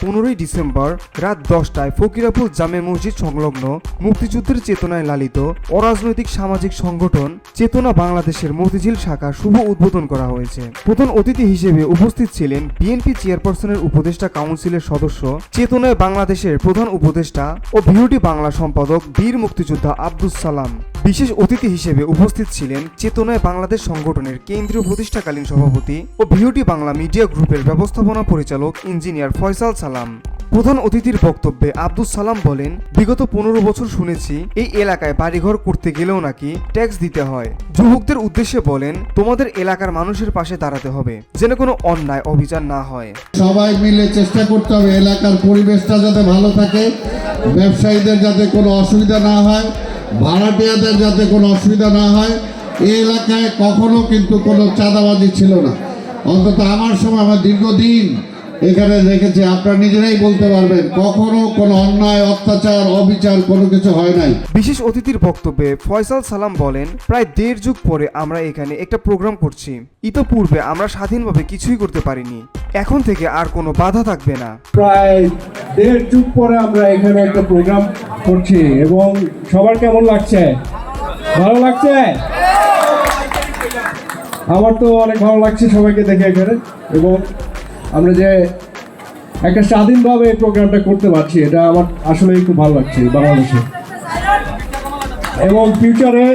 15ই December রাত 10টায় ফকিরাপুর জামে মসজিদ সংলগ্ন মুক্তিযুদ্ধের চেতনায় লালিত অরাজনৈতিক সামাজিক সংগঠন চেতনা বাংলাদেশের মতিঝিল শাখা শুভ উদ্বোধন করা হয়েছে। প্রধান অতিথি হিসেবে উপস্থিত ছিলেন বিএনপি চেয়ারপারসনের উপদেষ্টা কাউন্সিলের সদস্য, চেতনায় বাংলাদেশের প্রধান উপদেষ্টা ও ভিওটি বাংলা সম্পাদক বীর মুক্তিযোদ্ধা আব্দুস সালাম। বিশেষ অতিথি হিসেবে উপস্থিত ছিলেন চেতনায় বাংলাদেশ সংগঠনের কেন্দ্রীয় প্রতিষ্ঠাকালীন সভাপতি ও ভিওটি বাংলা মিডিয়া গ্রুপের ব্যবস্থাপনা পরিচালক ইঞ্জিনিয়ার ফয়সাল সালাম। প্রধান অতিথির বক্তব্যে আব্দুস সালাম বলেন, বিগত 15 বছর শুনেছি এই এলাকায় বাড়িঘর করতে গেলেও নাকি ট্যাক্স দিতে হয়। যুবকদের উদ্দেশ্যে বলেন, তোমাদের এলাকার মানুষের পাশে দাঁড়াতে হবে, যেন কোনো অন্যায় অবিচার না হয়। সবাই মিলে চেষ্টা করতে হবে এলাকার পরিবেশটা যাতে ভালো থাকে, ব্যবসায়ীদের যাতে কোনো অসুবিধা না হয়, ভাড়াটিয়াদের যাতে কোনো অসুবিধা না হয়। এই এলাকায় কখনো কিন্তু কোনো চাঁদাবাজি ছিল না, অন্তত আমার সময়, আমার দীর্ঘদিন এখানে রেখেছে, আপনারা নিজেরাই বলতে পারবেন কখনো কোনো অন্যায় অত্যাচার অবিচার কোনো কিছু হয় নাই। বিশেষ অতিথির বক্তব্যে ফয়সাল সালাম বলেন, প্রায় 1.5 যুগ পরে আমরা এখানে একটা প্রোগ্রাম করছি। ইতোপূর্বে আমরা স্বাধীনভাবে কিছুই করতে পারিনি, এখন থেকে আর কোনো বাধা থাকবে না। প্রায় 1.5 যুগ পরে আমরা এখানে একটা প্রোগ্রাম করছি এবং সবার কেমন লাগছে? ভালো লাগছে? আমার তো অনেক ভালো লাগছে সবাইকে দেখে এখানে, এবং আমরা যে একটা স্বাধীনভাবে এই প্রোগ্রামটা করতে পারছি, এটা আমার আসলেই খুব ভালো লাগছে বাংলাদেশে। এবং ফিউচারে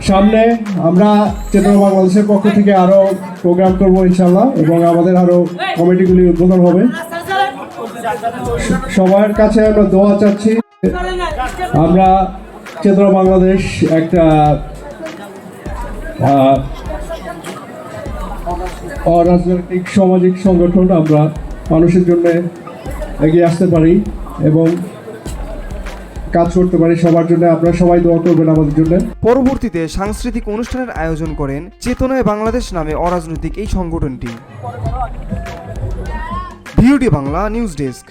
সামনে আমরা চেতনা বাংলাদেশের পক্ষ থেকে আরও প্রোগ্রাম করবো ইনশাল্লাহ, এবং আমাদের আরও কমিটিগুলি উদ্বোধন হবে। সবার কাছে আমরা দোয়া চাচ্ছি, আমরা চেতনা বাংলাদেশ একটা অরাজনৈতিক সামাজিক সংগঠন, আমরা মানুষের জন্য এগিয়ে আসতে পারি এবং কাজ করতে পারি সবার জন্য। আপনারা সবাই দোয়া করবেন আমাদের জন্য। পরবর্তীতে সাংস্কৃতিক অনুষ্ঠানের আয়োজন করেন চেতনায় বাংলাদেশ নামে অরাজনৈতিক এই সংগঠনটি। ভিওটি বাংলা নিউজ ডেস্ক।